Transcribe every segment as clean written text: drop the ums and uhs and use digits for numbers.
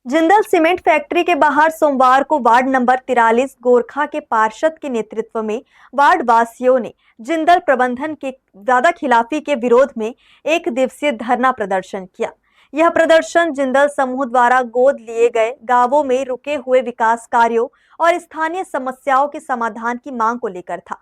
Jindal cement factory के बाहर सोमवार को वार्ड नंबर 43 गोरखा के पार्षद के नेतृत्व में वार्ड वासियों ने जिंदल प्रबंधन के ज्यादा खिलाफी के विरोध में एक दिवसीय धरना प्रदर्शन किया। यह प्रदर्शन जिंदल समूह द्वारा गोद लिए गए गांवों में रुके हुए विकास कार्यों और स्थानीय समस्याओं के समाधान की मांग को लेकर था।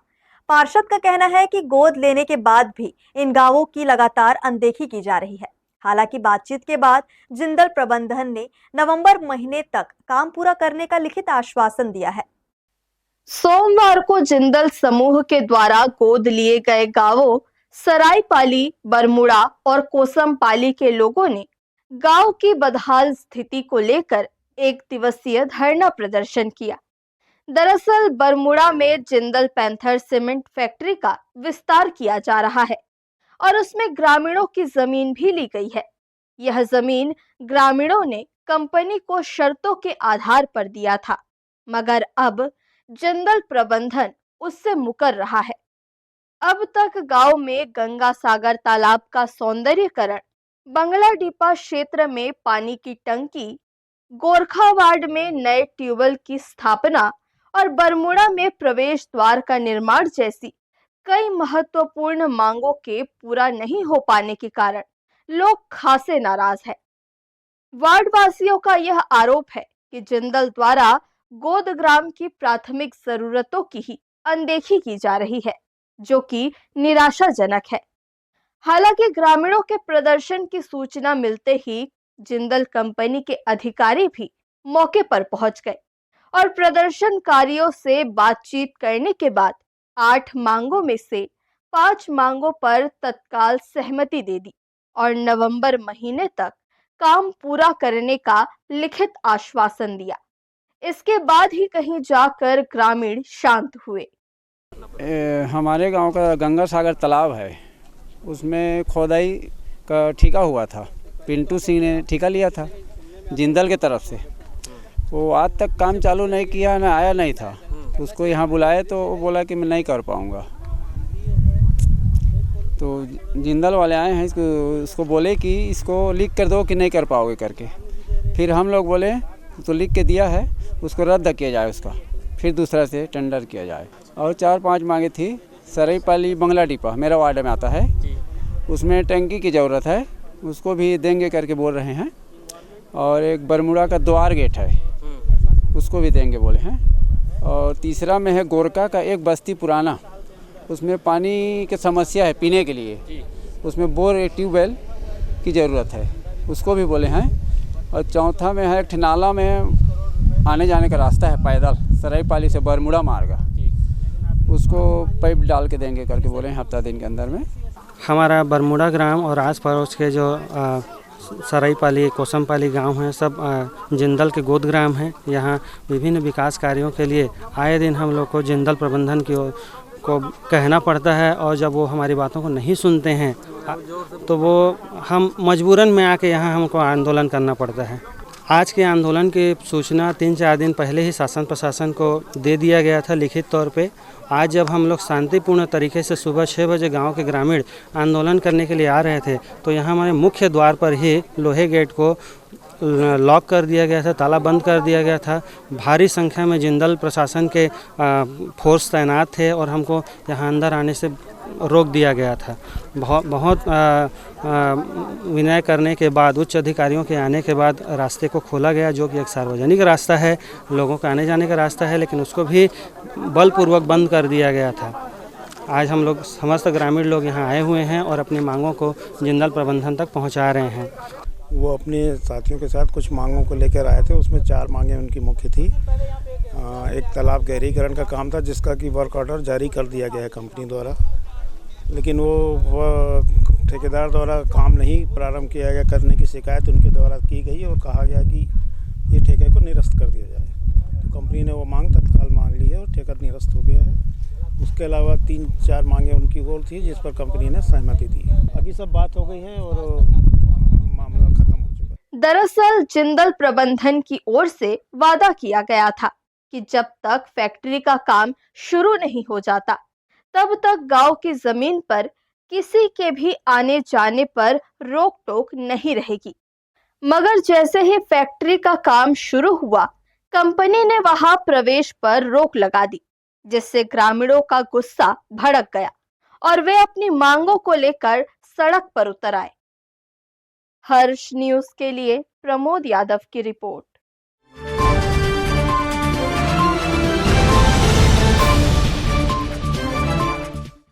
पार्षद का कहना है कि गोद लेने के बाद भी इन गांवों की लगातार अनदेखी की जा रही है। हालांकि बातचीत के बाद जिंदल प्रबंधन ने नवंबर महीने तक काम पूरा करने का लिखित आश्वासन दिया है। सोमवार को जिंदल समूह के द्वारा गोद लिए गए गांवों सरायपाली, बरमुड़ा और कोसमपाली के लोगों ने गांव की बदहाल स्थिति को लेकर एक दिवसीय धरना प्रदर्शन किया। दरअसल बरमुड़ा में जिंदल पैंथर सीमेंट फैक्ट्री का विस्तार किया जा रहा है और उसमें ग्रामीणों की जमीन भी ली गई है। यह जमीन ग्रामीणों ने कंपनी को शर्तों के आधार पर दिया था, मगर अब जिंदल प्रबंधन उससे मुकर रहा है। अब तक गांव में गंगा सागर तालाब का सौंदर्यीकरण, बंगला डिपा क्षेत्र में पानी की टंकी, गोरखा वार्ड में नए ट्यूबवेल की स्थापना और बरमुड़ा में प्रवेश द्वार का निर्माण जैसी कई महत्वपूर्ण मांगों के पूरा नहीं हो पाने के कारण लोग खासे नाराज हैं। वार्ड वासियों का यह आरोप है कि जिंदल द्वारा गोदग्राम की प्राथमिक जरूरतों की ही अनदेखी की जा रही है, जो कि निराशाजनक है। हालांकि ग्रामीणों के प्रदर्शन की सूचना मिलते ही जिंदल कंपनी के अधिकारी भी मौके पर पहुंच गए और प्रदर्शनकारियों से बातचीत करने के बाद 8 मांगों में से 5 मांगों पर तत्काल सहमति दे दी और नवंबर महीने तक काम पूरा करने का लिखित आश्वासन दिया। इसके बाद ही कहीं जाकर ग्रामीण शांत हुए। हमारे गांव का गंगा सागर तालाब है, उसमें खोदाई का ठेका हुआ था। पिंटू सिंह ने ठेका लिया था जिंदल के तरफ से। वो आज तक काम चालू नहीं किया, ना आया नहीं था। उसको यहाँ बुलाए तो वो बोला कि मैं नहीं कर पाऊँगा। तो जिंदल वाले आए हैं, इसको बोले कि इसको लिख कर दो कि नहीं कर पाओगे करके। फिर हम लोग बोले तो लिख के दिया है, उसको रद्द किया जाए, उसका फिर दूसरा से टेंडर किया जाए। और 4-5 मांगे थी। सरायपाली बंगला डिपा मेरा वार्ड में आता है, उसमें टंकी की ज़रूरत है, उसको भी देंगे करके बोल रहे हैं। और एक बरमुड़ा का द्वार गेट है, उसको भी देंगे बोले हैं। और तीसरा में है गोरखा का एक बस्ती पुराना, उसमें पानी की समस्या है पीने के लिए, उसमें बोर ट्यूबवेल की ज़रूरत है, उसको भी बोले हैं। और चौथा में है एक नाला में आने जाने का रास्ता है पैदल, सरायपाली से बरमुड़ा मार्ग, उसको पाइप डाल के देंगे करके बोले हैं हफ्ता दिन के अंदर में। हमारा बरमुड़ा ग्राम और आस पड़ोस के जो सरायपाली, कोसमपाली गांव हैं, सब जिंदल के गोद ग्राम हैं। यहाँ विभिन्न विकास कार्यों के लिए आए दिन हम लोग को जिंदल प्रबंधन की को कहना पड़ता है, और जब वो हमारी बातों को नहीं सुनते हैं तो वो हम मजबूरन में आके यहाँ हमको आंदोलन करना पड़ता है। आज के आंदोलन की सूचना 3-4 दिन पहले ही शासन प्रशासन को दे दिया गया था लिखित तौर पे। आज जब हम लोग शांतिपूर्ण तरीके से सुबह 6 बजे गांव के ग्रामीण आंदोलन करने के लिए आ रहे थे, तो यहाँ हमारे मुख्य द्वार पर ही लोहे गेट को लॉक कर दिया गया था, ताला बंद कर दिया गया था। भारी संख्या में जिंदल प्रशासन के फोर्स तैनात थे और हमको यहाँ अंदर आने से रोक दिया गया था। बहुत विनय करने के बाद, उच्च अधिकारियों के आने के बाद रास्ते को खोला गया, जो कि एक सार्वजनिक रास्ता है, लोगों का आने जाने का रास्ता है, लेकिन उसको भी बलपूर्वक बंद कर दिया गया था। आज हम लोग समस्त ग्रामीण लोग यहाँ आए हुए हैं और अपनी मांगों को जिंदल प्रबंधन तक पहुँचा रहे हैं। वो अपने साथियों के साथ कुछ मांगों को लेकर आए थे, उसमें 4 मांगें उनकी मुख्य थी। एक तालाब गहरीकरण का काम था, जिसका कि वर्क ऑर्डर जारी कर दिया गया है कंपनी द्वारा, लेकिन वो ठेकेदार द्वारा काम नहीं प्रारंभ किया गया करने की शिकायत उनके द्वारा की गई और कहा गया कि ये ठेके को निरस्त कर दिया जाए। तो कंपनी ने वो मांग तत्काल मान ली है और ठेका निरस्त हो गया है। उसके अलावा 3-4 मांगें उनकी और थी, जिस पर कंपनी ने सहमति दी। अभी सब बात हो गई है और मामला खत्म हो चुका है। दरअसल जिंदल प्रबंधन की ओर से वादा किया गया था कि जब तक फैक्ट्री का काम शुरू नहीं हो जाता, तब तक गांव की जमीन पर किसी के भी आने जाने पर रोक टोक नहीं रहेगी। मगर जैसे ही फैक्ट्री का काम शुरू हुआ, कंपनी ने वहां प्रवेश पर रोक लगा दी, जिससे ग्रामीणों का गुस्सा भड़क गया और वे अपनी मांगों को लेकर सड़क पर उतर आए। हर्ष न्यूज के लिए प्रमोद यादव की रिपोर्ट।